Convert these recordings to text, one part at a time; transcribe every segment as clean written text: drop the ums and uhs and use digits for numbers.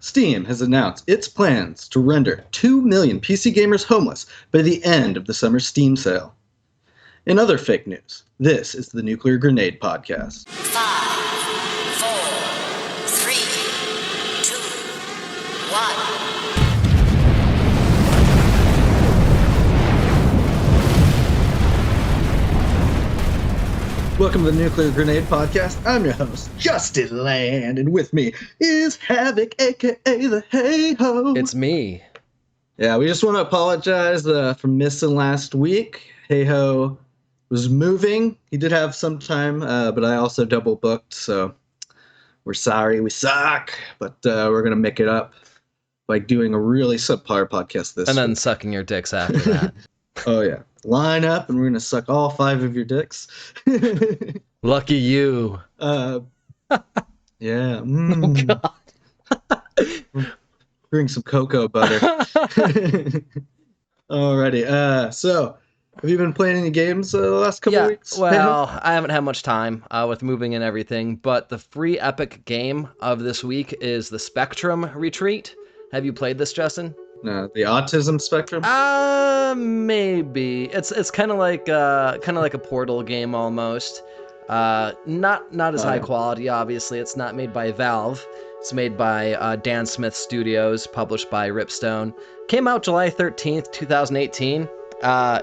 Steam has announced its plans to render 2 million PC gamers homeless by the end of the summer Steam sale. In other fake news, this is the Nuclear Grenade Podcast. 5, 4, 3, 2, 1. Welcome to the Nuclear Grenade Podcast. I'm your host, Justin Land, and with me is Havoc, aka the Hey-Ho. It's me. Yeah, we just want to apologize for missing last week. Hey-Ho was moving. He did have some time, but I also double booked, so we're sorry. We suck, but we're going to make it up by doing a really subpar podcast this week. And then sucking your dicks after that. Oh, yeah. Line up, and we're going to suck all 5 of your dicks. Lucky you. Yeah. Oh, God. Bring some cocoa butter. Alrighty. So, have you been playing any games the last couple weeks? Well, I haven't had much time with moving and everything, but the free Epic game of this week is the Spectrum Retreat. Have you played this, Justin? No, the autism spectrum? Maybe. It's kind of like a Portal game almost. Not as high quality, obviously. It's not made by Valve. It's made by Dan Smith Studios, published by Ripstone. Came out July 13th, 2018.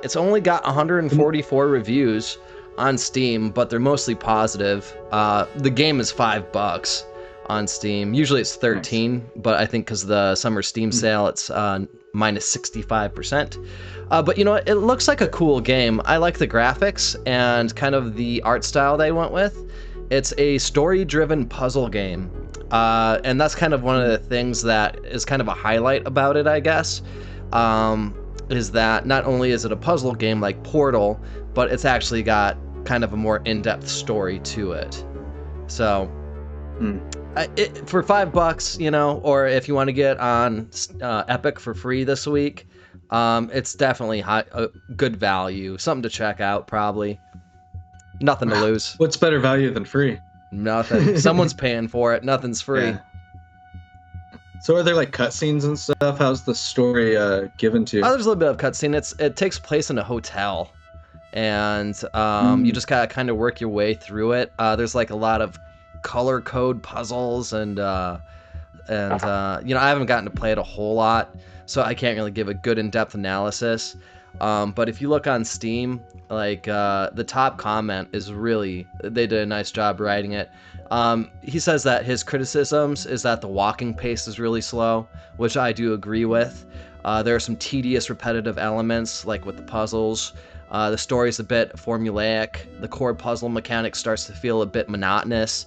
It's only got 144 reviews on Steam, but they're mostly positive. The game is $5 on Steam. Usually it's 13, nice. But I think because the summer Steam sale, it's minus 65%. But you know what? It looks like a cool game. I like the graphics and kind of the art style they went with. It's a story-driven puzzle game. And that's kind of one of the things that is kind of a highlight about it, I guess. Is that not only is it a puzzle game like Portal, but it's actually got kind of a more in-depth story to it. So, for $5, you know, or if you want to get on Epic for free this week, it's definitely good value. Something to check out, probably. Nothing to lose. What's better value than free? Nothing. Someone's paying for it. Nothing's free. Yeah. So are there like cutscenes and stuff? How's the story given to you? Oh, there's a little bit of cutscene. It takes place in a hotel, and you just gotta kind of work your way through it. There's like a lot of color code puzzles, and you know, I haven't gotten to play it a whole lot, so I can't really give a good in-depth analysis. But if you look on Steam, like the top comment is really, they did a nice job writing it. He says that his criticisms is that the walking pace is really slow, which I do agree with. There are some tedious, repetitive elements, like with the puzzles. The story's a bit formulaic. The core puzzle mechanic starts to feel a bit monotonous.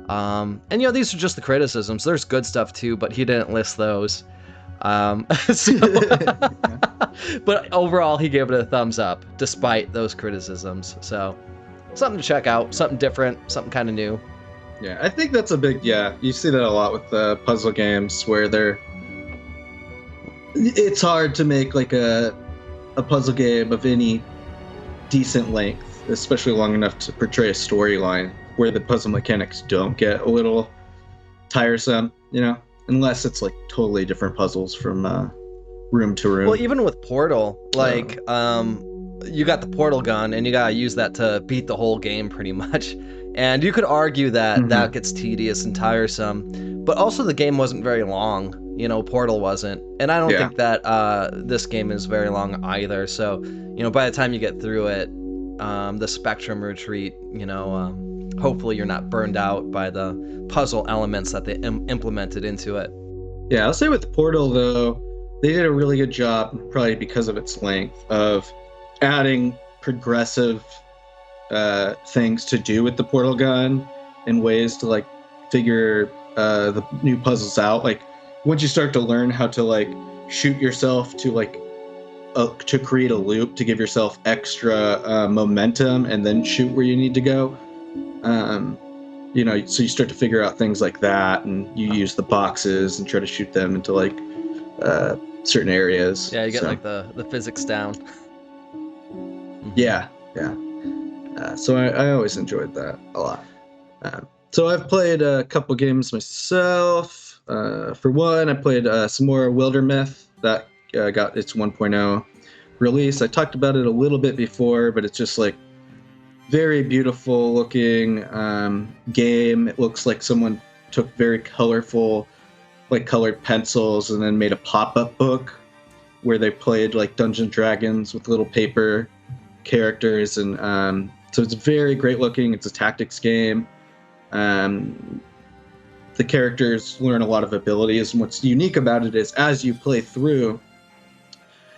And you know, these are just the criticisms. There's good stuff too, but he didn't list those. But overall, he gave it a thumbs up, despite those criticisms. So, something to check out, something different, something kind of new. Yeah, I think that's a big, you see that a lot with puzzle games where it's hard to make like a puzzle game of any decent length, especially long enough to portray a storyline where the puzzle mechanics don't get a little tiresome, you know, unless it's like totally different puzzles from room to room. Well, even with Portal, like, you got the portal gun and you gotta use that to beat the whole game pretty much. And you could argue that that gets tedious and tiresome, but also the game wasn't very long. You know, Portal wasn't. And I don't think that this game is very long either. So, you know, by the time you get through it, the Spectrum Retreat, you know, hopefully you're not burned out by the puzzle elements that they implemented into it. Yeah, I'll say with Portal, though, they did a really good job, probably because of its length, of adding progressive things to do with the portal gun and ways to like figure the new puzzles out. Like once you start to learn how to like shoot yourself to like to create a loop to give yourself extra momentum and then shoot where you need to go, you know, so you start to figure out things like that, and you use the boxes and try to shoot them into like certain areas. Yeah, you get like the physics down. Yeah. So I always enjoyed that a lot. So I've played a couple games myself. For one, I played some more Wildermyth that got its 1.0 release. I talked about it a little bit before, but it's just like very beautiful looking game. It looks like someone took very colorful, like colored pencils and then made a pop-up book where they played like Dungeons and Dragons with little paper characters, and so it's very great looking. It's a tactics game. The characters learn a lot of abilities, and what's unique about it is as you play through,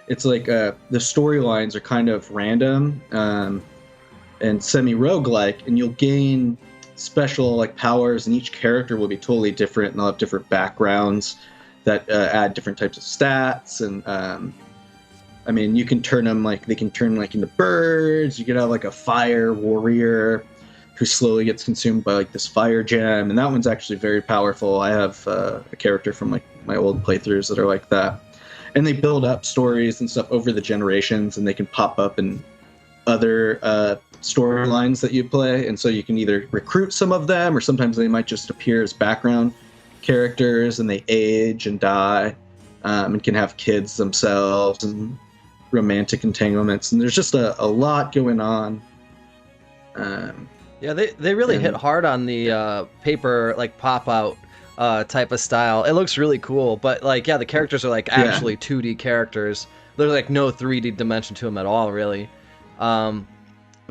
it's like the storylines are kind of random and semi-roguelike, and you'll gain special like powers, and each character will be totally different, and they'll have different backgrounds that add different types of stats. And I mean, you can turn them like they can turn like into birds. You could have like a fire warrior who slowly gets consumed by like this fire gem, and that one's actually very powerful. I have a character from like my old playthroughs that are like that, and they build up stories and stuff over the generations, and they can pop up in other storylines that you play, and so you can either recruit some of them, or sometimes they might just appear as background characters, and they age and die, and can have kids themselves, and romantic entanglements, and there's just a lot going on. Yeah, they really hit hard on the paper like pop out type of style. It looks really cool, but like the characters are like actually 2D characters. There's like no 3D dimension to them at all, really.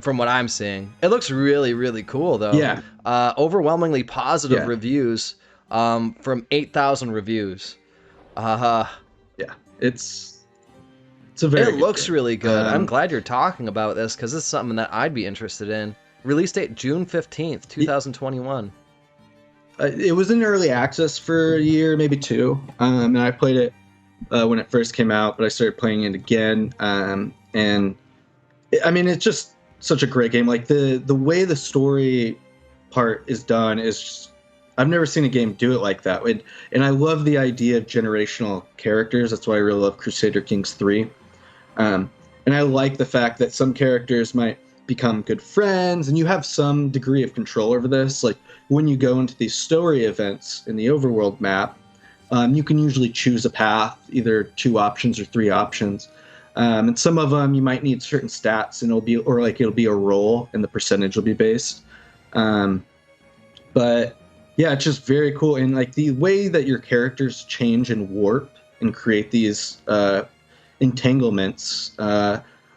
From what I'm seeing, it looks really, really cool though. Yeah. Overwhelmingly positive reviews from 8,000 reviews. Yeah, it's a very. It looks really good. I'm glad you're talking about this because it's something that I'd be interested in. Release date June 15th, 2021. It was in early access for a year, maybe two, and I played it when it first came out, but I started playing it again, and I mean, it's just such a great game. Like the way the story part is done is just, I've never seen a game do it like that. And I love the idea of generational characters. That's why I really love Crusader Kings 3. And I like the fact that some characters might become good friends, and you have some degree of control over this. Like when you go into these story events in the overworld map, you can usually choose a path, either 2 options or 3 options. And some of them you might need certain stats, and it'll be a roll, and the percentage will be based. But yeah, it's just very cool. And like the way that your characters change and warp and create these entanglements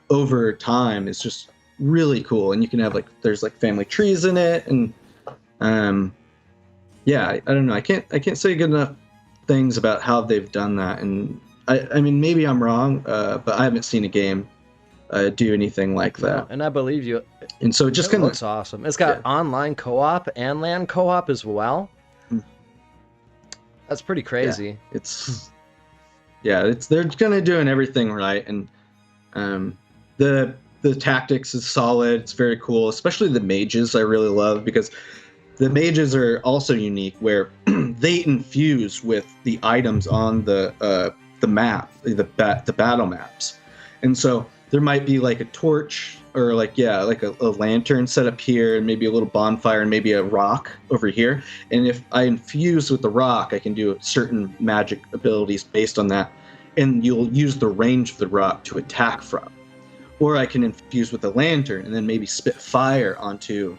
over time is just really cool. And you can have there's family trees in it, and I don't know. I can't say good enough things about how they've done that. And I mean, maybe I'm wrong, but I haven't seen a game do anything like that. And I believe you. And so it just kind of looks awesome. It's got online co-op and LAN co-op as well. That's pretty crazy. Yeah, they're gonna doing everything right, and the tactics is solid. It's very cool, especially the mages. I really love, because the mages are also unique, where they infuse with the items on the map, the battle maps, and so there might be like a torch or a lantern set up here, and maybe a little bonfire, and maybe a rock over here. And if I infuse with the rock, I can do certain magic abilities based on that, and you'll use the range of the rock to attack from. Or I can infuse with a lantern and then maybe spit fire onto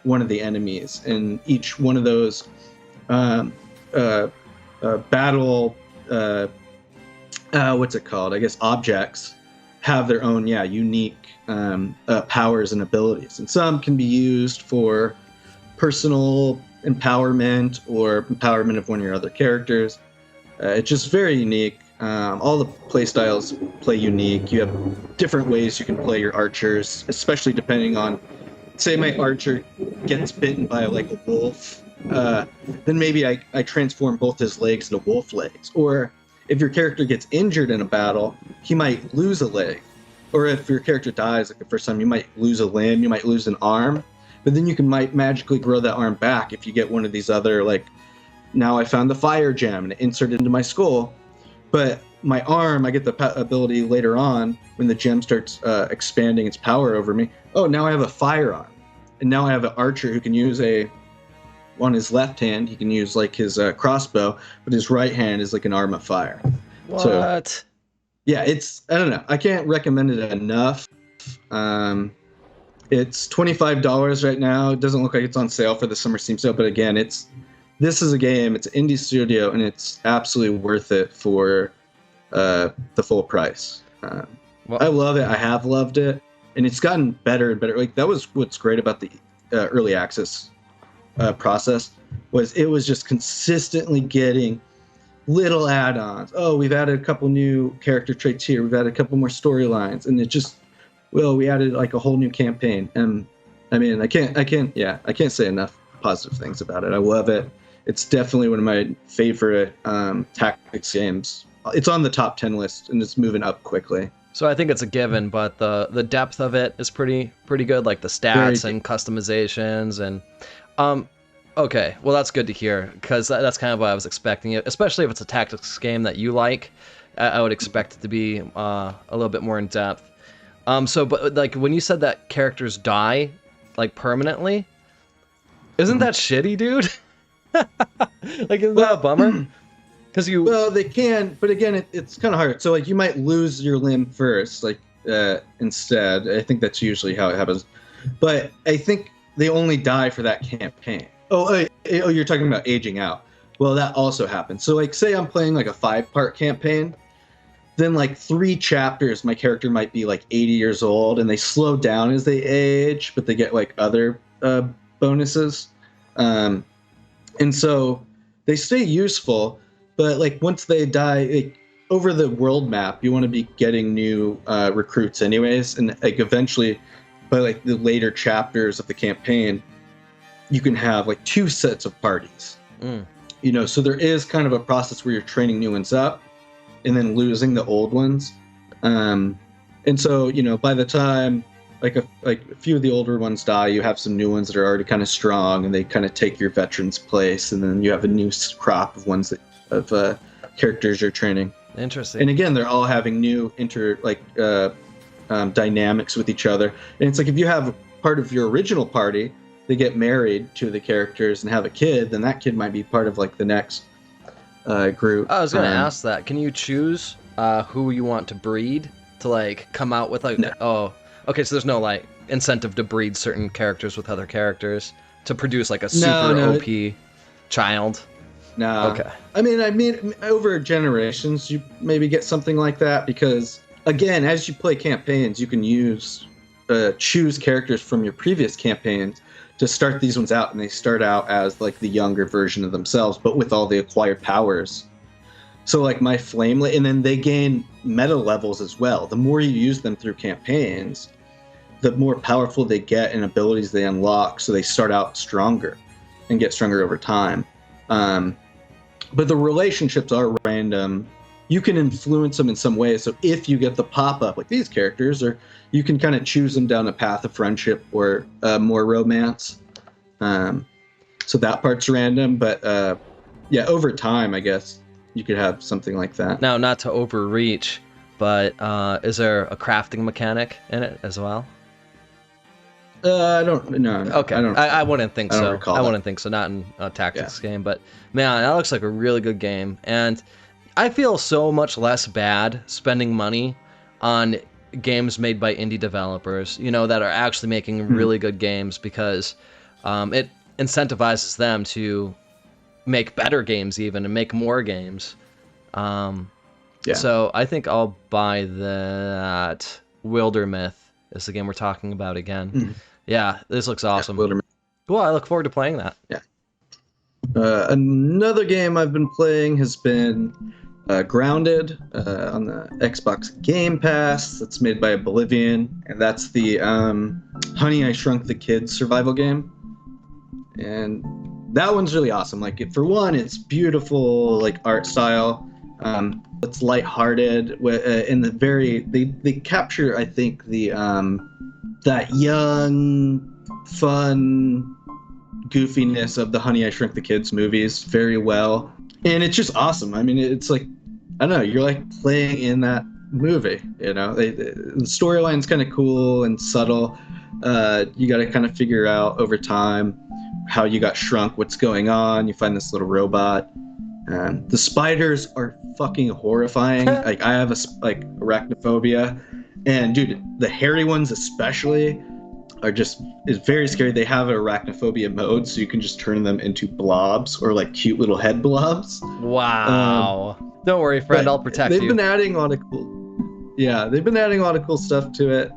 one of the enemies, and each one of those battle what's it called? I guess objects have their own unique powers and abilities, and some can be used for personal empowerment or empowerment of one of your other characters. It's just very unique. All the play styles play unique. You have different ways you can play your archers, especially depending on, say my archer gets bitten by a wolf, then maybe I transform both his legs into wolf legs. Or if your character gets injured in a battle, he might lose a leg. Or if your character dies the first time, you might lose a limb, you might lose an arm, but then you might magically grow that arm back if you get one of these other, now I found the fire gem and insert it into my skull. But my arm, I get the ability later on when the gem starts expanding its power over me. Oh, now I have a fire arm. And now I have an archer who can use a on his left hand he can use like his crossbow, but his right hand is like an arm of fire. What? So, yeah, I don't know. I can't recommend it enough. It's $25 right now. It doesn't look like it's on sale for the summer Steam sale, but again, this is a game. It's an indie studio, and it's absolutely worth it for the full price. Well, I love it. I have loved it, and it's gotten better and better. Like that was what's great about the early access process was it was just consistently getting little add-ons. Oh, we've added a couple new character traits here. We've added a couple more storylines, and it just, well, we added like a whole new campaign. And I mean, I can't say enough positive things about it. I love it. It's definitely one of my favorite tactics games. It's on the top 10 list, and it's moving up quickly. So I think it's a given, but the depth of it is pretty good, like the stats and customizations and okay, well that's good to hear because that's kind of what I was expecting, especially if it's a tactics game that you like. I would expect it to be a little bit more in depth. But like when you said that characters die like permanently, isn't that shitty, dude? Like isn't that a bummer? Well, they can, but again, it's kind of hard. So like you might lose your limb first, like instead. I think that's usually how it happens. But I think they only die for that campaign. Oh, you're talking about aging out. Well, that also happens. So like say I'm playing like a 5-part campaign, then like 3 chapters, my character might be like 80 years old, and they slow down as they age, but they get like other bonuses. And so they stay useful. But like once they die, like, over the world map, you want to be getting new recruits anyways, and like eventually, by like the later chapters of the campaign, you can have like 2 sets of parties. You know, so there is kind of a process where you're training new ones up, and then losing the old ones. And so you know, by the time like a few of the older ones die, you have some new ones that are already kind of strong, and they kind of take your veterans' place, and then you have a new crop of ones that. Of characters you're training. Interesting. And again, they're all having new dynamics with each other. And it's like if you have part of your original party, they get married to the characters and have a kid, then that kid might be part of like the next group. I was gonna ask that. Can you choose who you want to breed to like come out with like? No. Oh, okay. So there's no like incentive to breed certain characters with other characters to produce like a super OP child. No. Okay. I mean, over generations, you maybe get something like that because, again, as you play campaigns, you can choose characters from your previous campaigns to start these ones out, and they start out as like the younger version of themselves, but with all the acquired powers. So like my flamelet, and then they gain meta levels as well. The more you use them through campaigns, the more powerful they get and abilities they unlock. So they start out stronger and get stronger over time. But the relationships are random. You can influence them in some way. So if you get the pop-up like these characters, or you can kind of choose them down a path of friendship or more romance. So that part's random. But yeah, over time, I guess you could have something like that. Now, not to overreach, but is there a crafting mechanic in it as well? I don't know. Okay, I wouldn't think so. I wouldn't think so. Not in a tactics game, but man, that looks like a really good game. And I feel so much less bad spending money on games made by indie developers, you know, that are actually making really good games because it incentivizes them to make better games even and make more games. So I think I'll buy that. Wildermyth is the game we're talking about again. Yeah, this looks awesome. Wildermyth. Cool, I look forward to playing that. Yeah. Another game I've been playing has been Grounded on the Xbox Game Pass. That's made by Oblivion, and that's the Honey, I Shrunk the Kids survival game. And that one's really awesome. Like, for one, it's beautiful, like art style. It's lighthearted. In the they capture, I think, the that young, fun goofiness of the Honey, I Shrunk the Kids movies very well. And it's just awesome. I mean, it's like, I don't know, you're like playing in that movie, you know? The storyline's kind of cool and subtle. You got to kind of figure out over time how you got shrunk, what's going on. You find this little robot. The spiders are fucking horrifying. Like I have arachnophobia, and dude, the hairy ones especially is very scary. They have an arachnophobia mode, so you can just turn them into blobs or like cute little head blobs. Wow. Don't worry, friend, I'll protect you. They've been adding a lot of cool stuff to it.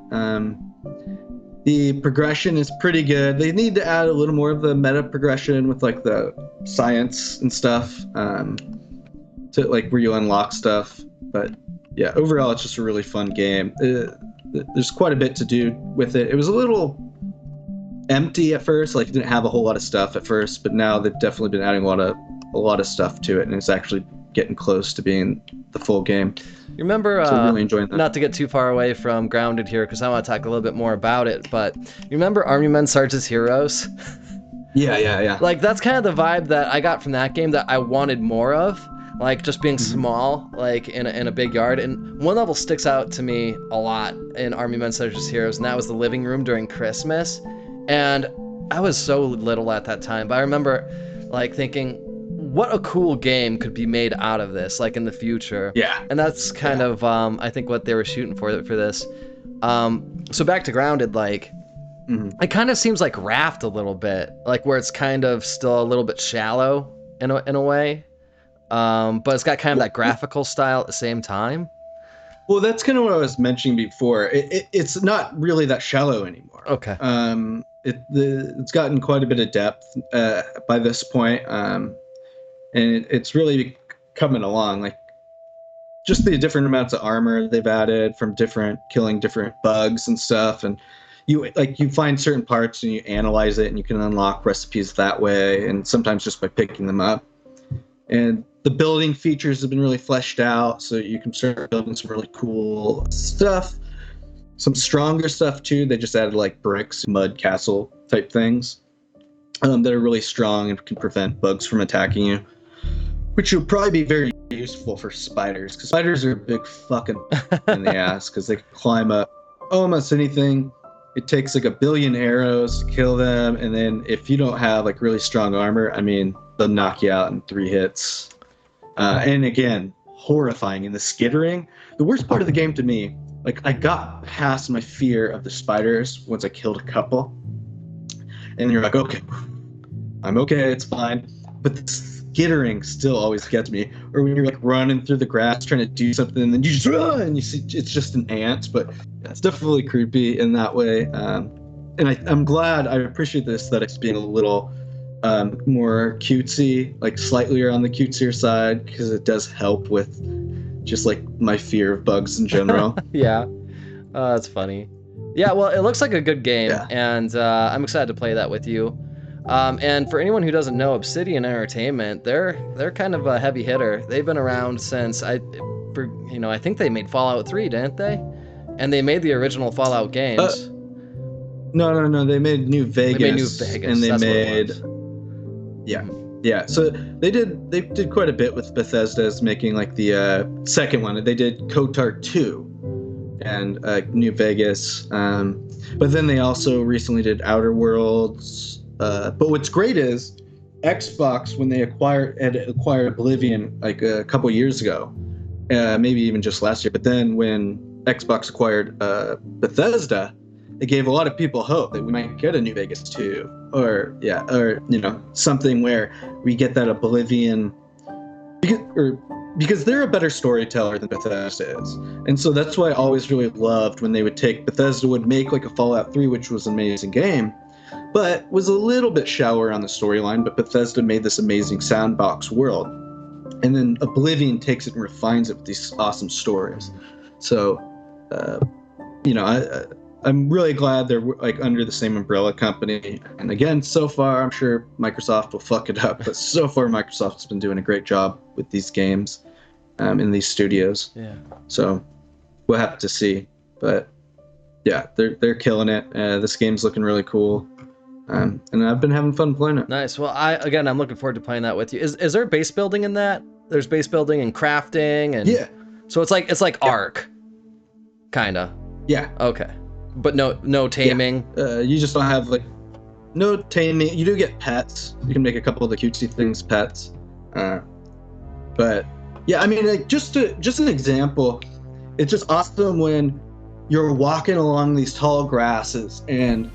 The progression is pretty good. They need to add a little more of the meta progression with like the science and stuff, to like where you unlock stuff. But yeah, overall, it's just a really fun game. There's quite a bit to do with it. It was a little empty at first, like it didn't have a whole lot of stuff at first, but now they've definitely been adding a lot of stuff to it, and it's actually getting close to being the full game. You remember, so really enjoying that. Not to get too far away from Grounded here, because I want to talk a little bit more about it, but you remember Army Men Sarge's Heroes? Yeah. Like, that's kind of the vibe that I got from that game that I wanted more of. Like, just being small, like, in a big yard. And one level sticks out to me a lot in Army Men Sarge's Heroes, and that was the living room during Christmas. And I was so little at that time, but I remember, like, thinking, what a cool game could be made out of this, like in the future. Yeah. And that's kind of, I think, what they were shooting for this. So back to Grounded, like, it kind of seems like Raft a little bit, like where it's kind of still a little bit shallow in a way. But it's got kind of that graphical style at the same time. Well, that's kind of what I was mentioning before. It's not really that shallow anymore. Okay. It's gotten quite a bit of depth by this point. And it's really coming along, like just the different amounts of armor they've added from killing different bugs and stuff. And you find certain parts and you analyze it and you can unlock recipes that way. And sometimes just by picking them up. And the building features have been really fleshed out, so you can start building some really cool stuff. Some stronger stuff too. They just added like bricks, mud castle type things that are really strong and can prevent bugs from attacking you. Which will probably be very useful for spiders, because spiders are a big fucking in the ass, because they can climb up almost anything. It takes like 1 billion arrows to kill them, and then if you don't have like really strong armor, I mean, they'll knock you out in 3 hits. And again, horrifying in the skittering. The worst part of the game to me, like I got past my fear of the spiders once I killed a couple, and you're like, okay, I'm okay, it's fine. But the skittering still always gets me. Or when you're like running through the grass trying to do something, and then you just run and you see it's just an ant. But yeah, it's definitely creepy in that way. And I'm glad, I appreciate the aesthetics being a little more cutesy, like slightly on the cutesier side, because it does help with just like my fear of bugs in general. Yeah, that's funny. Yeah, well, it looks like a good game, and I'm excited to play that with you. And for anyone who doesn't know, Obsidian Entertainment, they're kind of a heavy hitter. They've been around since I think they made Fallout 3, didn't they? And they made the original Fallout games. No. They made New Vegas. They made New Vegas, and they that's made. What it was. Yeah. So they did quite a bit with Bethesda's making like the second one. They did KOTOR 2 and New Vegas. But then they also recently did Outer Worlds. But what's great is Xbox, when they acquired Oblivion like a couple years ago, maybe even just last year. But then when Xbox acquired Bethesda, it gave a lot of people hope that we might get a New Vegas 2, or something where we get that Oblivion, because they're a better storyteller than Bethesda is. And so that's why I always really loved when Bethesda would make like a Fallout 3, which was an amazing game, but was a little bit shallower on the storyline, but Bethesda made this amazing sandbox world. And then Oblivion takes it and refines it with these awesome stories. So, I'm really glad they're like under the same umbrella company. And again, so far, I'm sure Microsoft will fuck it up, but so far Microsoft's been doing a great job with these games in these studios. Yeah. So we'll have to see. But yeah, they're killing it. This game's looking really cool. And I've been having fun playing it. Nice. Well, I'm looking forward to playing that with you. Is there base building in that? There's base building and crafting and so it's like Ark, kinda. Yeah. Okay. But no taming. You just don't have like no taming. You do get pets. You can make a couple of the cutesy things pets. But yeah, I mean, like, just an example. It's just awesome when you're walking along these tall grasses and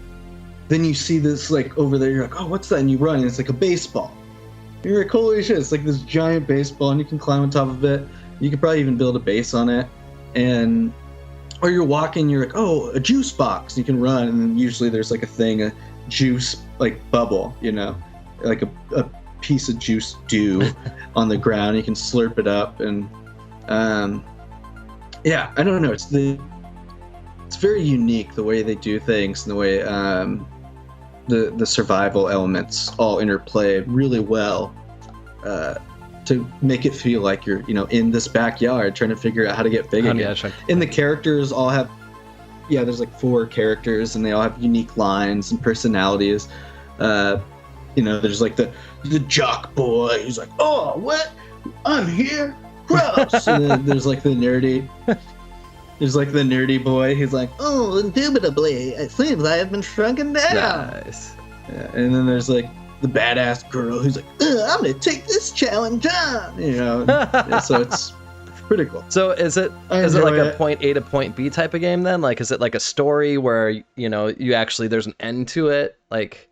then you see this like over there. You're like, oh, what's that? And you run, and it's like a baseball. You're like, holy shit! It's like this giant baseball, and you can climb on top of it. You could probably even build a base on it, or you're walking. You're like, oh, a juice box. You can run, and then usually there's like a juice like bubble, like a piece of juice dew on the ground. You can slurp it up, and yeah, I don't know. It's very unique the way they do things and the way the survival elements all interplay really well to make it feel like you're in this backyard trying to figure out how to get big again. And the characters all have there's like 4 characters and they all have unique lines and personalities. There's like the jock boy who's like, oh, what? I'm here. Gross. And then there's like the nerdy boy who's like, oh, indubitably, it seems I have been shrunken down. Nice. Yeah, and then there's like the badass girl who's like, I'm gonna take this challenge on. So it's pretty cool. So is it like a point A to point B type of game then? Like, is it like a story where you actually there's an end to it, like,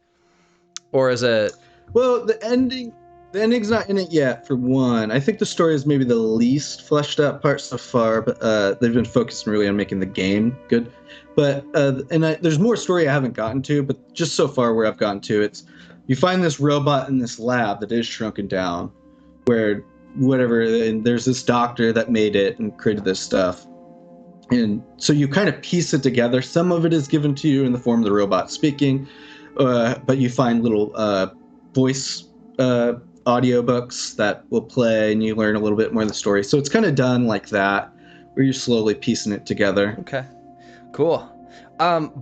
or is it? Well, the ending's not in it yet, for one. I think the story is maybe the least fleshed out part so far, but they've been focusing really on making the game good. But there's more story I haven't gotten to, but just so far where I've gotten to, it's you find this robot in this lab that is shrunken down, where and there's this doctor that made it and created this stuff. And so you kind of piece it together. Some of it is given to you in the form of the robot speaking, but you find little voice audiobooks that will play and you learn a little bit more of the story. So it's kind of done like that, where you're slowly piecing it together. Okay, cool.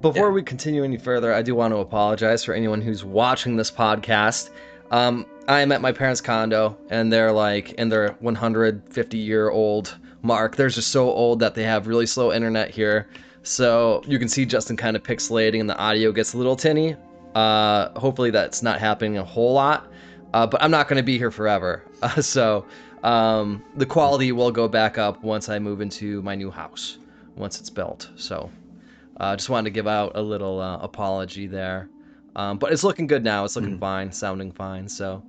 Before we continue any further, I do want to apologize for anyone who's watching this podcast. I am at my parents' condo, and they're like in their 150-year-old mark. They're just so old that they have really slow internet here. So you can see Justin kind of pixelating and the audio gets a little tinny. Hopefully that's not happening a whole lot. But I'm not going to be here forever. So the quality will go back up once I move into my new house, once it's built. So just wanted to give out a little apology there. But it's looking good now. It's looking fine, sounding fine. So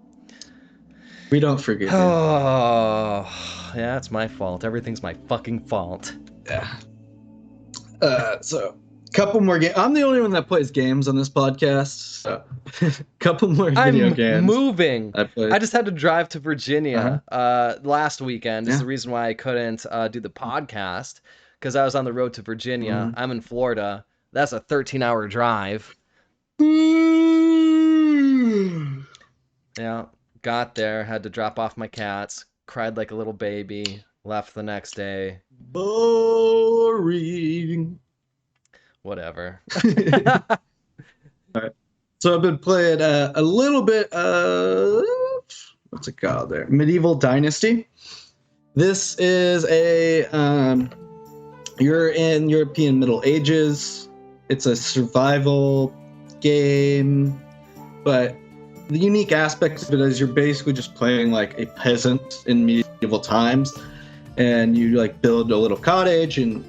we don't forget. Oh, yeah, it's my fault. Everything's my fucking fault. Yeah. So couple more games. I'm the only one that plays games on this podcast. So couple more video games. I'm moving. I just had to drive to Virginia last weekend. Is the reason why I couldn't do the podcast, because I was on the road to Virginia. I'm in Florida. That's a 13-hour drive. Yeah, got there, had to drop off my cats, cried like a little baby, left the next day. Boring. Whatever. All right. So I've been playing a little bit of, what's it called there? Medieval Dynasty. This is you're in European Middle Ages. It's a survival game, but the unique aspect of it is you're basically just playing like a peasant in medieval times, and you like build a little cottage and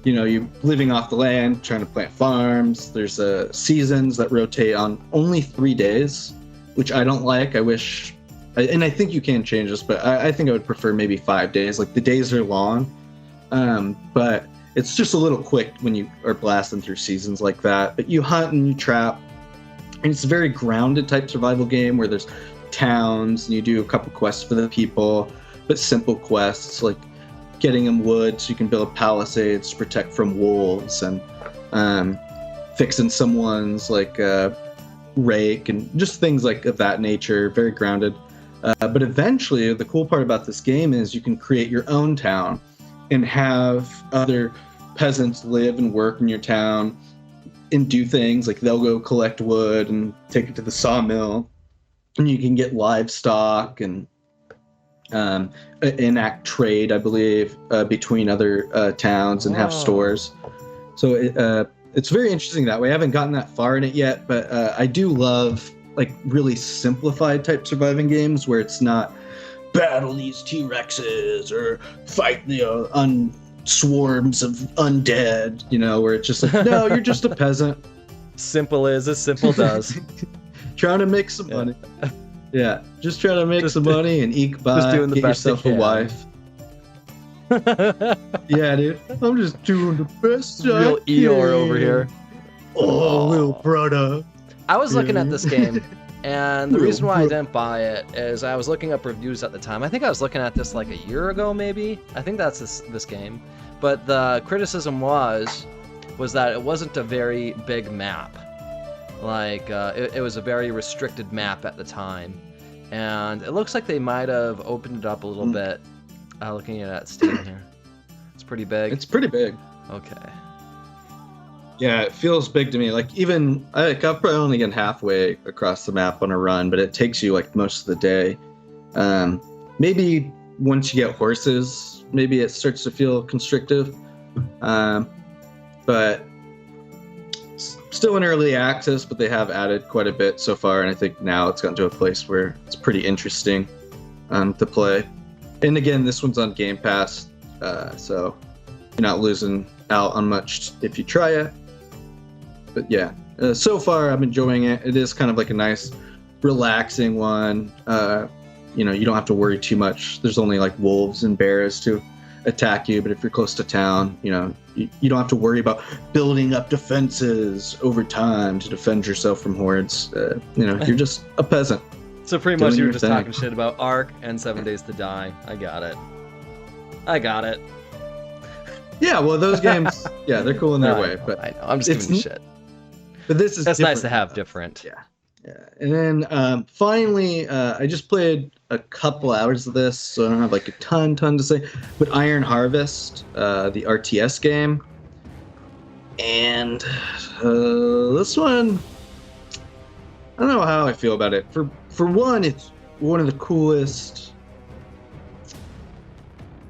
you're living off the land, trying to plant farms. There's seasons that rotate on only 3 days, which I don't like. I wish, and I think you can change this, but I think I would prefer maybe 5 days. Like the days are long, but it's just a little quick when you are blasting through seasons like that. But you hunt and you trap, and it's a very grounded type survival game where there's towns and you do a couple quests for the people, but simple quests like getting them wood so you can build palisades to protect from wolves, and fixing someone's like rake and just things like of that nature. Very grounded. But eventually, the cool part about this game is you can create your own town and have other peasants live and work in your town and do things like they'll go collect wood and take it to the sawmill, and you can get livestock and enact trade, I believe, between other towns and have stores. So it's very interesting that way. I haven't gotten that far in it yet, but I do love like really simplified type surviving games where it's not battle these T-Rexes or fight the swarms of undead, where it's just like, no, you're just a peasant. Simple as simple does. Trying to make some money. Yeah, just trying to make some money and eke by, just doing the get best yourself a wife. Yeah, dude. I'm just doing the best Real Eeyore over here. Oh, little brother. I was looking at this game, and the reason why I didn't buy it is I was looking up reviews at the time. I think I was looking at this like a year ago, maybe. I think that's this game. But the criticism was that it wasn't a very big map. Like, it was a very restricted map at the time. And it looks like they might have opened it up a little bit. Looking at Steam here. It's pretty big. It's pretty big. Okay. Yeah, it feels big to me. Like, even, I've probably only gotten halfway across the map on a run, but it takes you, like, most of the day. Maybe once you get horses, maybe it starts to feel constrictive. But still in early access, but they have added quite a bit so far, and I think now it's gotten to a place where it's pretty interesting to play. And again, this one's on Game Pass, so you're not losing out on much if you try it. But yeah, so far I'm enjoying it. It is kind of like a nice, relaxing one. You don't have to worry too much. There's only like wolves and bears to attack you, but if you're close to town, you don't have to worry about building up defenses over time to defend yourself from hordes. You're just a peasant. So pretty much you were just talking shit about Ark and 7 Days to Die. I got it. Yeah, well, those games, they're cool in their way. But I know. I'm just giving you shit. But this is That's nice to have different. Yeah. And then finally, I just played a couple hours of this, so I don't have like a ton to say. But Iron Harvest, the RTS game, and this one, I don't know how I feel about it. For one, it's one of the coolest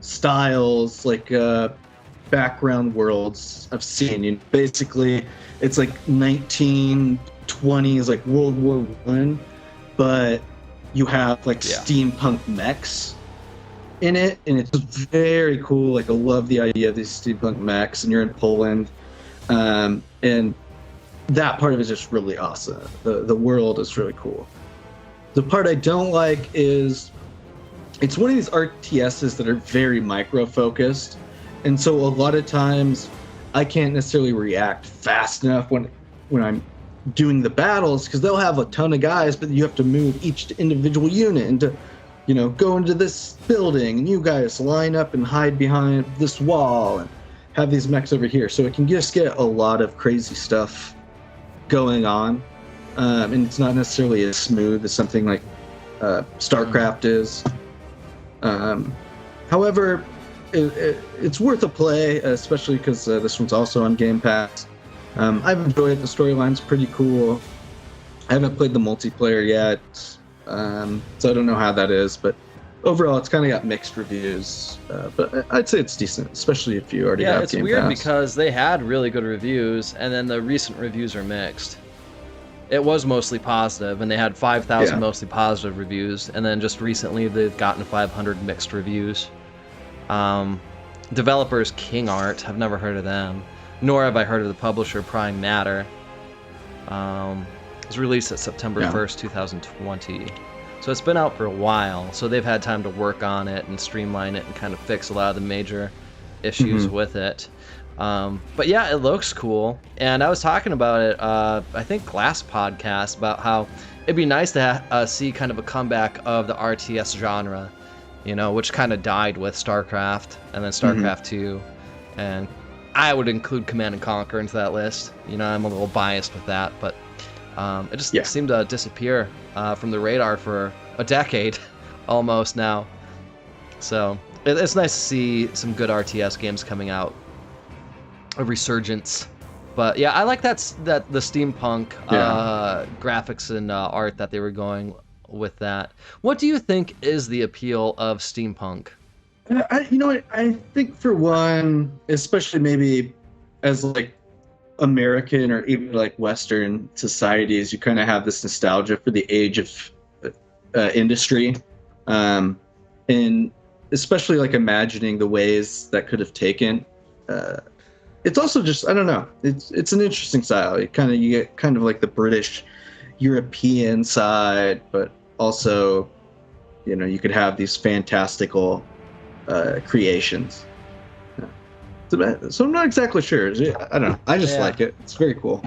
styles, like background worlds I've seen. Basically, it's like 1920s, like World War One, but you have like steampunk mechs in it, and it's very cool. Like, I love the idea of these steampunk mechs, and you're in Poland, and that part of it is just really awesome. The world is really cool. The part I don't like is it's one of these RTSs that are very micro-focused, and so a lot of times I can't necessarily react fast enough when I'm doing the battles, because they'll have a ton of guys, but you have to move each individual unit into, go into this building, and you guys line up and hide behind this wall and have these mechs over here. So it can just get a lot of crazy stuff going on, and it's not necessarily as smooth as something like StarCraft is. However, it's worth a play, especially because this one's also on Game Pass. I've enjoyed it. The storyline's pretty cool. I haven't played the multiplayer yet, so I don't know how that is, but overall it's kind of got mixed reviews, but I'd say it's decent, especially if you already have Game Pass. Yeah, it's weird because they had really good reviews, and then the recent reviews are mixed. It was mostly positive, and they had 5,000 mostly positive reviews, and then just recently they've gotten 500 mixed reviews. Developers King Art, I've never heard of them, nor have I heard of the publisher Prime Matter. It was released at September 1st, 2020. So it's been out for a while, so they've had time to work on it and streamline it and kind of fix a lot of the major issues with it. But yeah, it looks cool. And I was talking about it, I think last podcast, about how it'd be nice to see kind of a comeback of the RTS genre, which kind of died with StarCraft and then StarCraft 2. And I would include Command and Conquer into that list. I'm a little biased with that, but it just seemed to disappear from the radar for a decade almost now. So it's nice to see some good RTS games coming out, a resurgence. But yeah, I like that the steampunk graphics and art that they were going with that. What do you think is the appeal of steampunk? I think for one, especially maybe as like American or even like Western societies, you kind of have this nostalgia for the age of industry, and especially like imagining the ways that could have taken. It's also just, I don't know. It's an interesting style. You get kind of like the British European side, but also, you could have these fantastical creations. So I'm not exactly sure. I don't know. I just like it. It's very cool.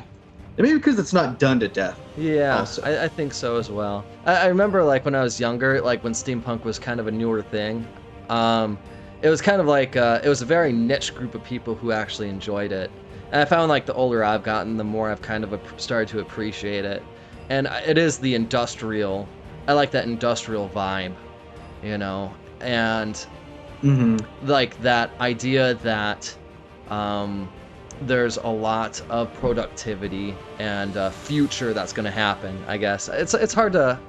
And maybe because it's not done to death. Yeah, Also. I think so as well. I remember like when I was younger, like when steampunk was kind of a newer thing. It was kind of like it was a very niche group of people who actually enjoyed it. And I found like the older I've gotten, the more I've kind of started to appreciate it. And it is the industrial. I like that industrial vibe, and like that idea that there's a lot of productivity and future that's going to happen. I guess it's hard to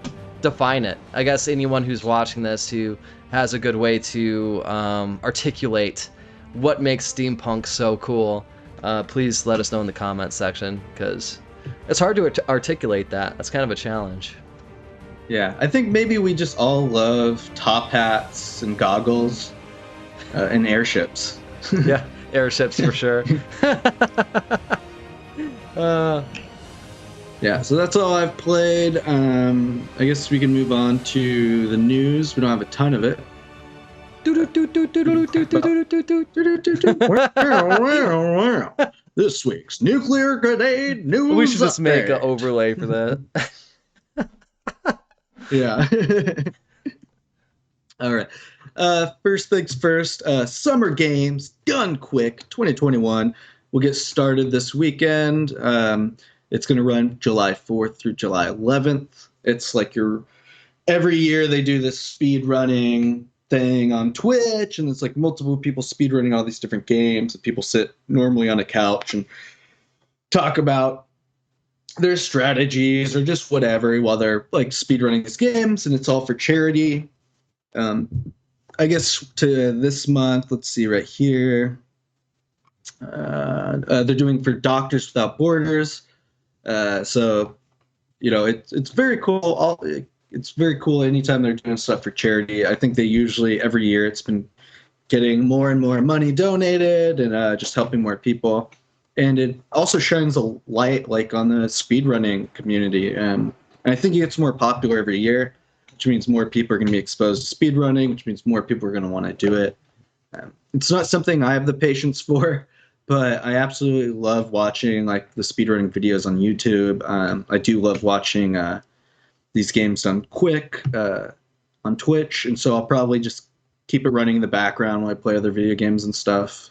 define it. I guess anyone who's watching this who has a good way to articulate what makes steampunk so cool, please let us know in the comments section, because it's hard to articulate that. That's kind of a challenge. Yeah, I think maybe we just all love top hats and goggles and airships. Yeah, airships for sure. Yeah, so that's all I've played. I guess we can move on to the news. We don't have a ton of it. This week's nuclear grenade news. We should just make an overlay for that. Yeah. All right. First things first, Summer Games Done Quick 2021 will get started this weekend. It's going to run July 4th through July 11th. It's like every year they do this speed running thing on Twitch, and it's like multiple people speed running all these different games. And people sit normally on a couch and talk about their strategies or just whatever while they're like speed running these games, and it's all for charity. I guess to this month, let's see right here. They're doing for Doctors Without Borders. So, it's very cool. It's very cool anytime they're doing stuff for charity. I think they usually every year it's been getting more and more money donated and just helping more people. And it also shines a light like on the speedrunning community. And I think it gets more popular every year, which means more people are going to be exposed to speedrunning, which means more people are going to want to do it. It's not something I have the patience for, but I absolutely love watching like the speedrunning videos on YouTube. I do love watching these games done quick on Twitch, and so I'll probably just keep it running in the background while I play other video games and stuff.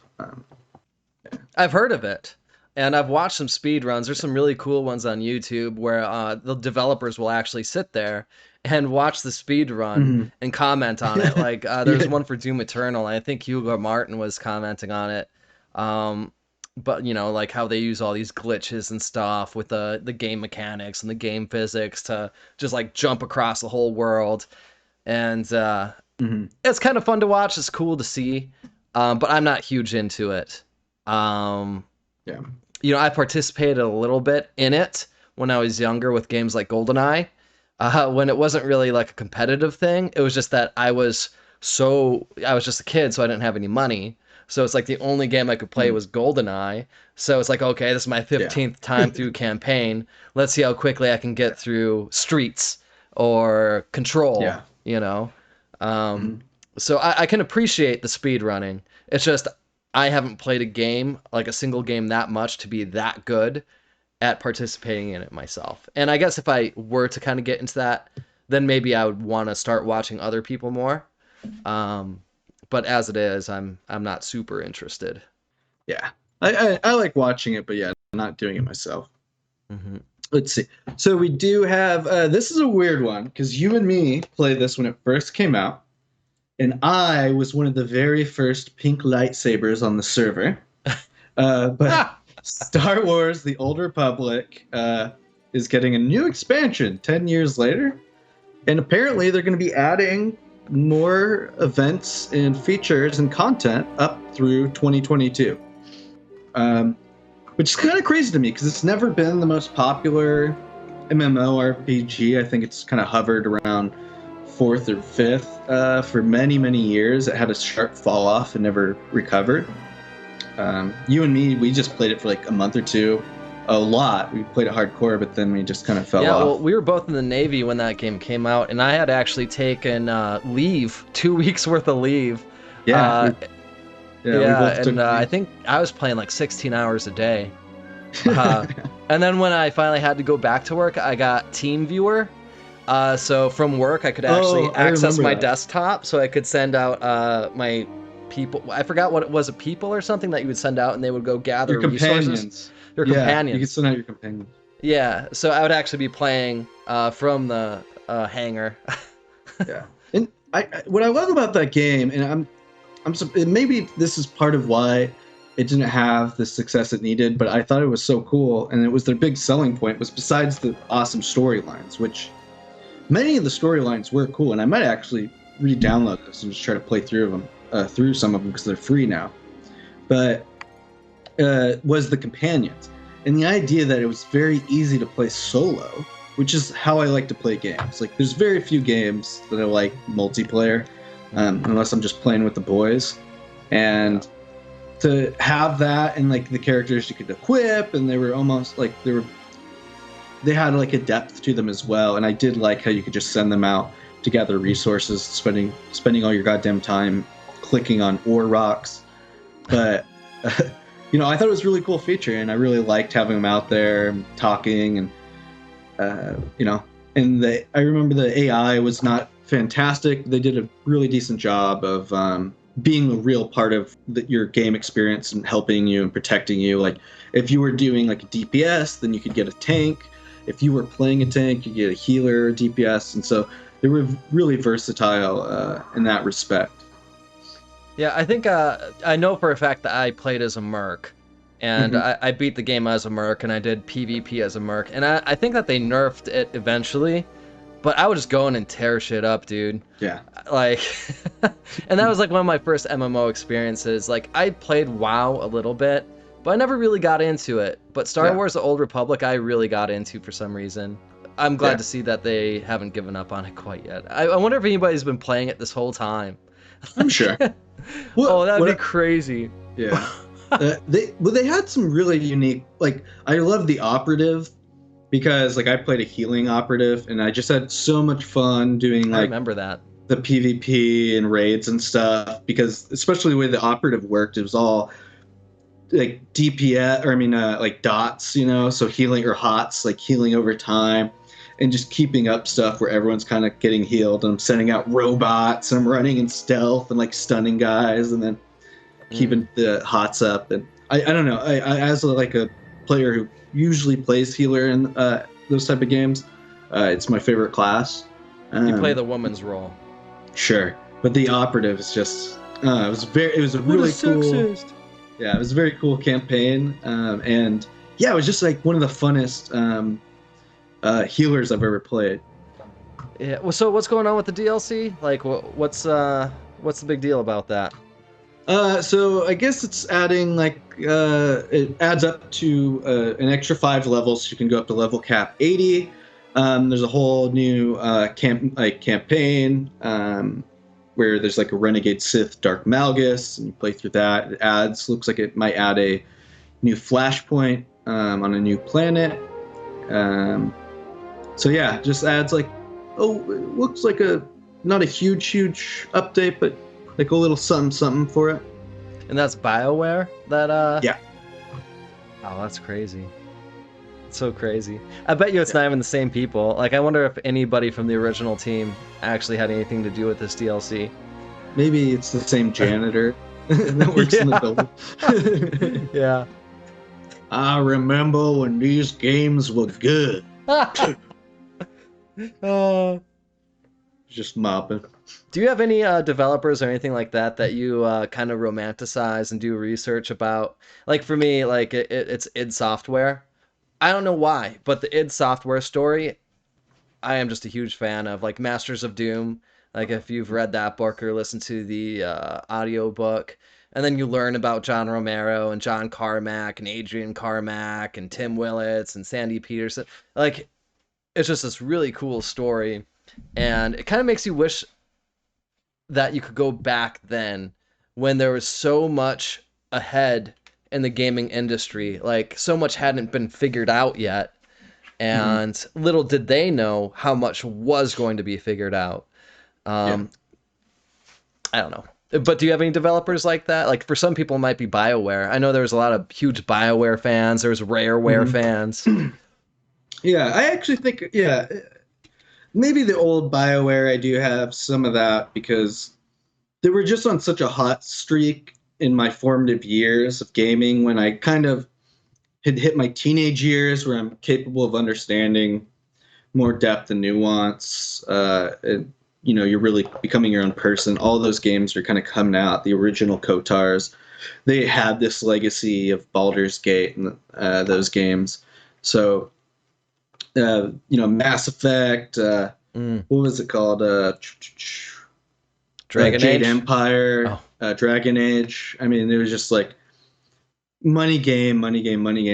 I've heard of it, and I've watched some speed runs. There's some really cool ones on YouTube where the developers will actually sit there and watch the speed run and comment on it. Like there's one for Doom Eternal, and I think Hugo Martin was commenting on it. But like how they use all these glitches and stuff with the game mechanics and the game physics to just like jump across the whole world. And it's kind of fun to watch. It's cool to see, but I'm not huge into it. I participated a little bit in it when I was younger with games like GoldenEye, when it wasn't really like a competitive thing. It was just that I was just a kid, so I didn't have any money. So it's like the only game I could play was GoldenEye. So it's like, okay, this is my 15th time through campaign. Let's see how quickly I can get through Streets or Control. So I can appreciate the speed running. It's just I haven't played a game, like a single game, that much to be that good at participating in it myself. And I guess if I were to kind of get into that, then maybe I would want to start watching other people more. But as it is, I'm not super interested. Yeah, I like watching it, but yeah, I'm not doing it myself. Let's see. So we do have, this is a weird one, because you and me played this when it first came out. And I was one of the very first pink lightsabers on the server. But Star Wars The Old Republic is getting a new expansion 10 years later. And apparently they're going to be adding more events and features and content up through 2022. which is kind of crazy to me because it's never been the most popular MMORPG. I think it's kind of hovered around fourth or fifth for many, many years. It had a sharp fall off and never recovered. You and me, we just played it for like a month or two. A lot. We played it hardcore, but then we just kind of fell off. Well, we were both in the Navy when that game came out, and I had actually taken leave, 2 weeks worth of leave. Yeah. I think I was playing like 16 hours a day. And then when I finally had to go back to work, I got TeamViewer. So from work, I could actually access my desktop, so I could send out my people. I forgot what it was, a people or something that you would send out, and they would go gather resources. Your companions. You could send out your companions. Yeah, so I would actually be playing from the hangar. Yeah, and what I love about that game, and maybe this is part of why it didn't have the success it needed, but I thought it was so cool, and it was their big selling point was besides the awesome storylines, which many of the storylines were cool, and I might actually re-download this and just try to play through some of them because they're free now. But was the companions and the idea that it was very easy to play solo, which is how I like to play games. Like, there's very few games that I like multiplayer, unless I'm just playing with the boys. And to have that and like the characters you could equip, and they were almost like they had like a depth to them as well. And I did like how you could just send them out to gather resources, spending all your goddamn time clicking on ore rocks. But I thought it was a really cool feature, and I really liked having them out there and talking, and and I remember the AI was not fantastic. They did a really decent job of being a real part of your game experience and helping you and protecting you. Like, if you were doing like a DPS, then you could get a tank. If you were playing a tank, you get a healer, DPS, and so they were really versatile in that respect. Yeah, I think I know for a fact that I played as a merc, and I beat the game as a merc, and I did PvP as a merc, and I think that they nerfed it eventually, but I would just go in and tear shit up, dude. Yeah. Like, and that was like one of my first MMO experiences. Like, I played WoW a little bit, but I never really got into it. But Star Wars: The Old Republic, I really got into for some reason. I'm glad to see that they haven't given up on it quite yet. I wonder if anybody's been playing it this whole time. I'm sure. That'd be crazy. Yeah. They had some really unique, like, I love the operative, because like I played a healing operative, and I just had so much fun doing like, I remember that, the PvP and raids and stuff, because especially the way the operative worked, it was all like DPS, or I mean like dots, so healing, or HOTS, like healing over time, and just keeping up stuff where everyone's kind of getting healed, and I'm sending out robots, and I'm running in stealth and like stunning guys, and then keeping the HOTS up. And I don't know, I as a player who usually plays healer in those type of games, it's my favorite class. You play the woman's role. Sure, but the operative is just it was a really cool. Yeah, it was a very cool campaign, and yeah, it was just like one of the funnest healers I've ever played. Yeah. Well, so what's going on with the DLC? Like, what's the big deal about that? So I guess it's adding it adds up to an extra 5 levels. So you can go up to level cap 80. There's a whole new campaign where there's like a renegade Sith Dark Malgus, and you play through that. It looks like it might add a new flashpoint on a new planet. So yeah, just adds it looks like not a huge update, but like a little something for it. And that's BioWare that Yeah. Oh, that's crazy. It's so crazy. I bet you it's not even the same people. Like, I wonder if anybody from the original team actually had anything to do with this DLC. Maybe it's the same janitor that works in the building. Yeah. I remember when these games were good. Just mopping. Do you have any developers or anything like that you kind of romanticize and do research about? Like, for me, like it's id Software. I don't know why, but the id Software story, I am just a huge fan of. Like Masters of Doom. Like, if you've read that book or listened to the audio book, And then you learn about John Romero and John Carmack and Adrian Carmack and Tim Willits and Sandy Peterson. Like, it's just this really cool story. And it kind of makes you wish that you could go back then when there was so much ahead in the gaming industry. Like, so much hadn't been figured out yet. And little did they know how much was going to be figured out. I don't know. But do you have any developers like that? Like, for some people, it might be BioWare. I know there was a lot of huge BioWare fans. There was Rareware fans. Yeah, I actually think, maybe the old BioWare, I do have some of that because they were just on such a hot streak in my formative years of gaming when I kind of had hit my teenage years where I'm capable of understanding more depth and nuance. And, you're really becoming your own person. All those games are kind of coming out. The original KOTORs, they had this legacy of Baldur's Gate and those games. So, Mass Effect, what was it called? Dragon Jade Age? Empire, Dragon Age. I mean, it was just like money game,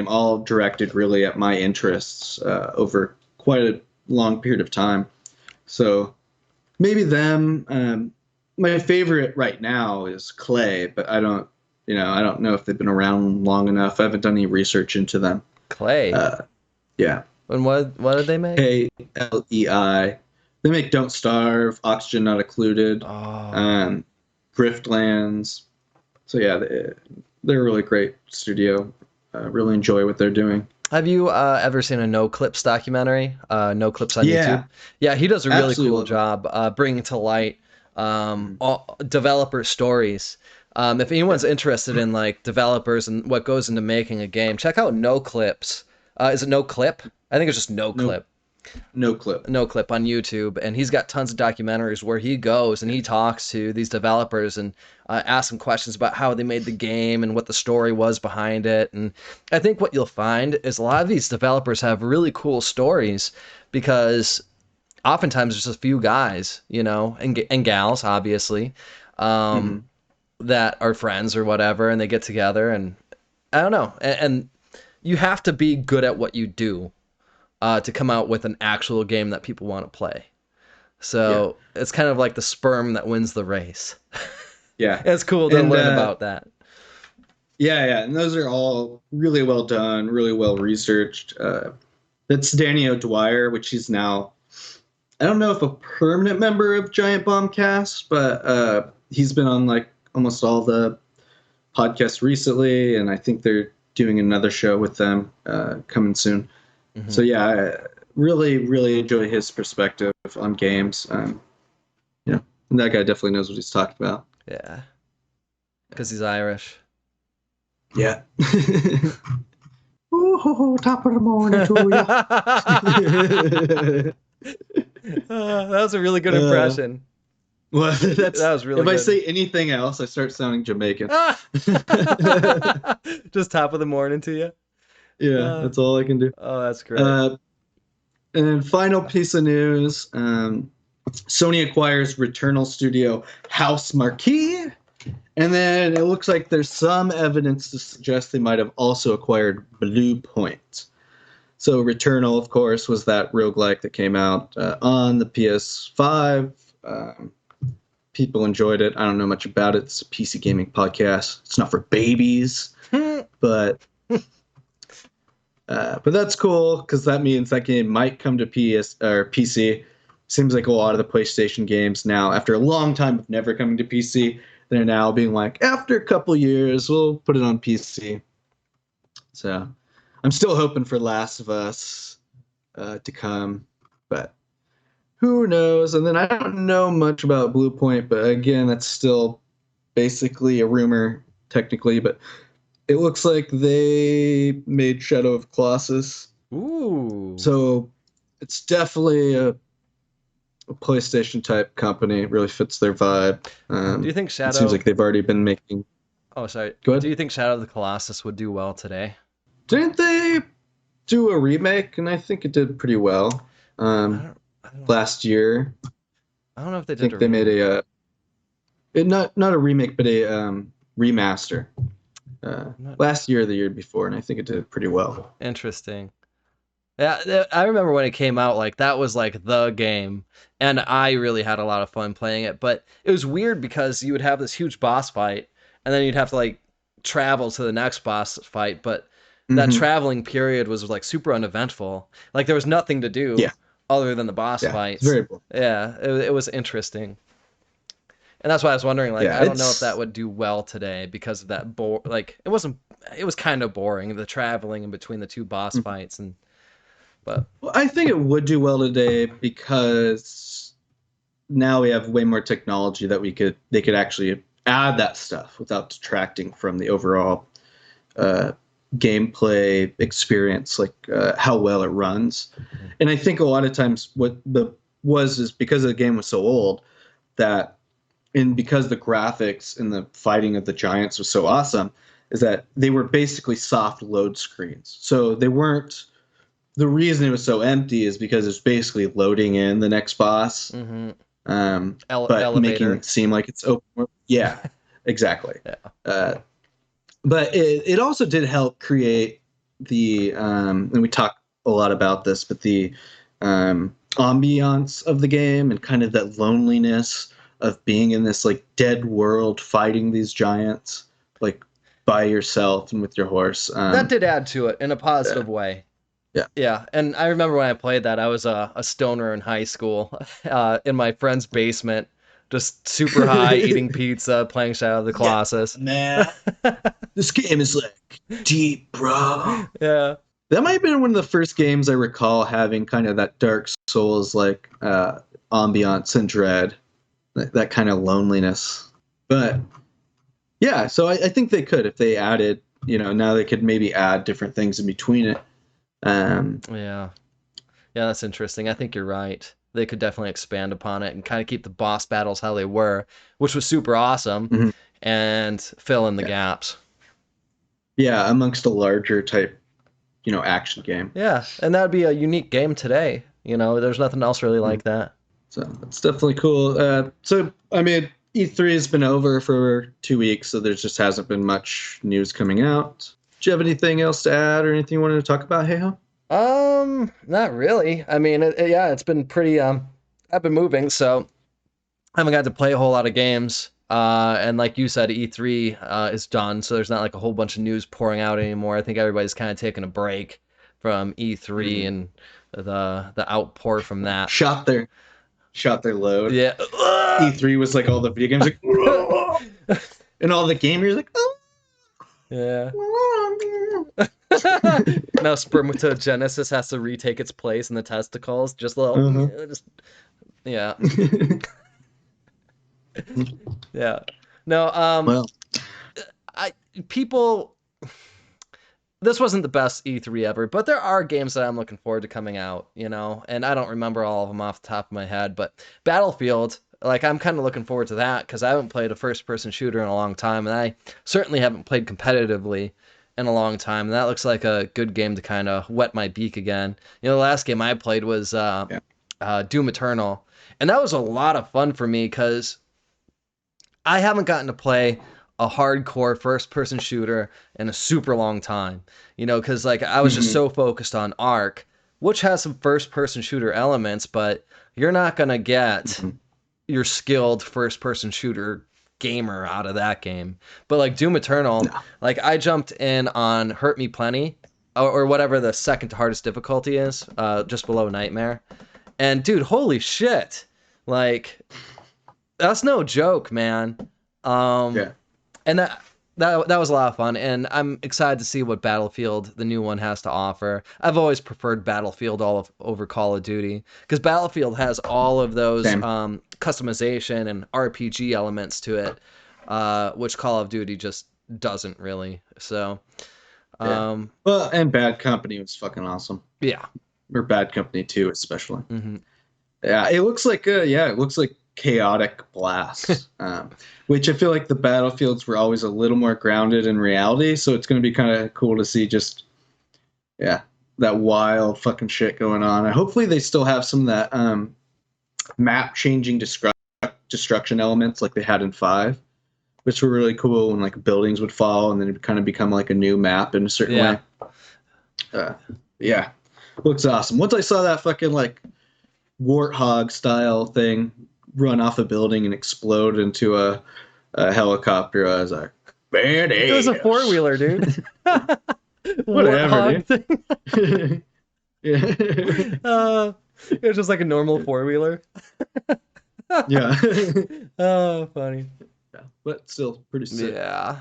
all directed really at my interests over quite a long period of time. So maybe them. My favorite right now is Clay, but I don't know if they've been around long enough. I haven't done any research into them. Clay? Yeah. And what did they make? KLEI. They make Don't Starve, Oxygen Not Included, Driftlands. So yeah, they're a really great studio. Really enjoy what they're doing. Have you ever seen a No Clips documentary? No Clips on YouTube? Yeah, he does a really cool job bringing to light all developer stories. If anyone's interested in like developers and what goes into making a game, check out No Clips. Is it No Clip? I think it's just No Clip. No Clip. No Clip on YouTube, and he's got tons of documentaries where he goes and he talks to these developers and asks them questions about how they made the game and what the story was behind it. And I think what you'll find is a lot of these developers have really cool stories because oftentimes there's a few guys, and gals, obviously, that are friends or whatever, and they get together and I don't know, and you have to be good at what you do to come out with an actual game that people want to play. So it's kind of like the sperm that wins the race. Yeah. It's cool to learn about that. Yeah. And those are all really well done, really well researched. That's Danny O'Dwyer, which he's now, I don't know if a permanent member of Giant Bombcast, but he's been on like almost all the podcasts recently. And I think they're doing another show with them coming soon. So yeah, I really, really enjoy his perspective on games. And that guy definitely knows what he's talking about. Yeah, because he's Irish. Yeah. Ooh, top of the morning to you. That was a really good impression. Well, that was really if good. I say anything else, I start sounding Jamaican. Just top of the morning to you. Yeah, that's all I can do. Oh, that's great. And then final piece of news, Sony acquires Returnal studio House Marquee. And then it looks like there's some evidence to suggest they might have also acquired Blue Point. So Returnal, of course, was that roguelike that came out on the PS5. People enjoyed it. I don't know much about it. It's a PC gaming podcast. It's not for babies, but that's cool because that means that game might come to PS or PC. Seems like a lot of the PlayStation games now, after a long time of never coming to PC, they're now being like, after a couple years, we'll put it on PC. So I'm still hoping for Last of Us to come, but who knows? And then I don't know much about Blue Point, but again, that's still basically a rumor, technically, but it looks like they made Shadow of Colossus. Ooh. So it's definitely a PlayStation type company. It really fits their vibe. Do you think Shadow? It seems like they've already been making. Oh, sorry. Go ahead. Do you think Shadow of the Colossus would do well today? Didn't they do a remake? And I think it did pretty well. I don't last year. I don't know if they did. I think they made not a remake, but a remaster. Last year or the year before, and I think it did pretty well. Interesting. Yeah, I remember when it came out, like that was like the game, and I really had a lot of fun playing it. But it was weird because you would have this huge boss fight, and then you'd have to like travel to the next boss fight. But that traveling period was like super uneventful. Like there was nothing to do Yeah. other than the boss Yeah, fights. it's very cool. Yeah, it was interesting. And that's why I was wondering, like, Yeah, I don't know if that would do well today because of that like it was kind of boring, the traveling in between the two boss fights but Well, I think it would do well today because now we have way more technology that they could actually add that stuff without detracting from the overall gameplay experience, like how well it runs. And I think a lot of times what is because the game was so old that, and because the graphics and the fighting of the giants was so awesome, is that they were basically soft load screens. So they weren't. The reason it was so empty is because it's basically loading in the next boss, but elevator. making it seem like it's open world. Yeah, exactly. Yeah. But it also did help create the, and we talk a lot about this, but the ambiance of the game and kind of that loneliness of being in this like dead world fighting these giants like by yourself and with your horse. That did add to it in a positive way. Yeah. Yeah, and I remember when I played that, I was a stoner in high school, in my friend's basement, just super high, eating pizza, playing Shadow of the Colossus. Man, this game is like deep, bro. Yeah. That might have been one of the first games I recall having kind of that Dark Souls like ambiance and dread, that kind of loneliness. But yeah, so I think they could, if they added, now they could maybe add different things in between it. Yeah, that's interesting. I think you're right. They could definitely expand upon it and kind of keep the boss battles how they were, which was super awesome, and fill in the gaps. Yeah, amongst a larger type, action game. Yeah, and that would be a unique game today. There's nothing else really like that. So it's definitely cool. So I mean, E3 has been over for 2 weeks, so there just hasn't been much news coming out. Do you have anything else to add or anything you wanted to talk about, Heiho? Not really. I mean, it's been pretty, I've been moving, so I haven't got to play a whole lot of games. And like you said, E3 is done, so there's not like a whole bunch of news pouring out anymore. I think everybody's kind of taking a break from E3 and the outpour from that. Shot their load. Yeah. E3 was like all the video games like, and all the gamers like, oh. Yeah. Now spermatogenesis has to retake its place in the testicles. Just yeah. Yeah. No, well, people, this wasn't the best E3 ever, but there are games that I'm looking forward to coming out, and I don't remember all of them off the top of my head, but Battlefield, like, I'm kind of looking forward to that because I haven't played a first-person shooter in a long time, and I certainly haven't played competitively in a long time, and that looks like a good game to kind of wet my beak again. The last game I played was Doom Eternal, and that was a lot of fun for me because I haven't gotten to play a hardcore first-person shooter in a super long time, because like I was just so focused on Ark, which has some first-person shooter elements, but you're not gonna get your skilled first-person shooter gamer out of that game. But like Doom Eternal, like I jumped in on Hurt Me Plenty, or whatever the second hardest difficulty is, just below Nightmare, and dude, holy shit, like that's no joke, man. And that was a lot of fun, and I'm excited to see what Battlefield, the new one, has to offer. I've always preferred Battlefield over Call of Duty because Battlefield has all of those customization and RPG elements to it, which Call of Duty just doesn't really. So, well, and Bad Company was fucking awesome. Yeah, or Bad Company 2 especially. Yeah, it looks like chaotic blasts, which I feel like the Battlefields were always a little more grounded in reality, so it's going to be kind of cool to see just that wild fucking shit going on. And hopefully they still have some of that map changing destruction elements like they had in 5, which were really cool when like buildings would fall and then it kind of become like a new map in a certain way. Yeah, looks awesome. Once I saw that fucking like warthog style thing run off a building and explode into a helicopter, I was like, man, It was a 4-wheeler, dude. Whatever, Warthog dude. Yeah. it was just like a normal 4-wheeler. Yeah. Oh, funny. Yeah, but still pretty sick. Yeah.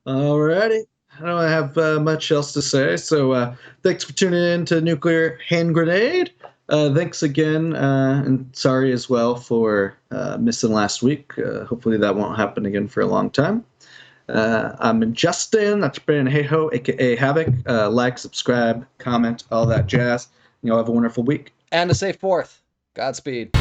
Alrighty. I don't have much else to say, so thanks for tuning in to Nuclear Hand Grenade. Thanks again, and sorry as well for missing last week. Hopefully that won't happen again for a long time. I'm Justin. That's Brandon Hayho, aka Havoc. Like, subscribe, comment, all that jazz. You all have a wonderful week. And a safe 4th. Godspeed.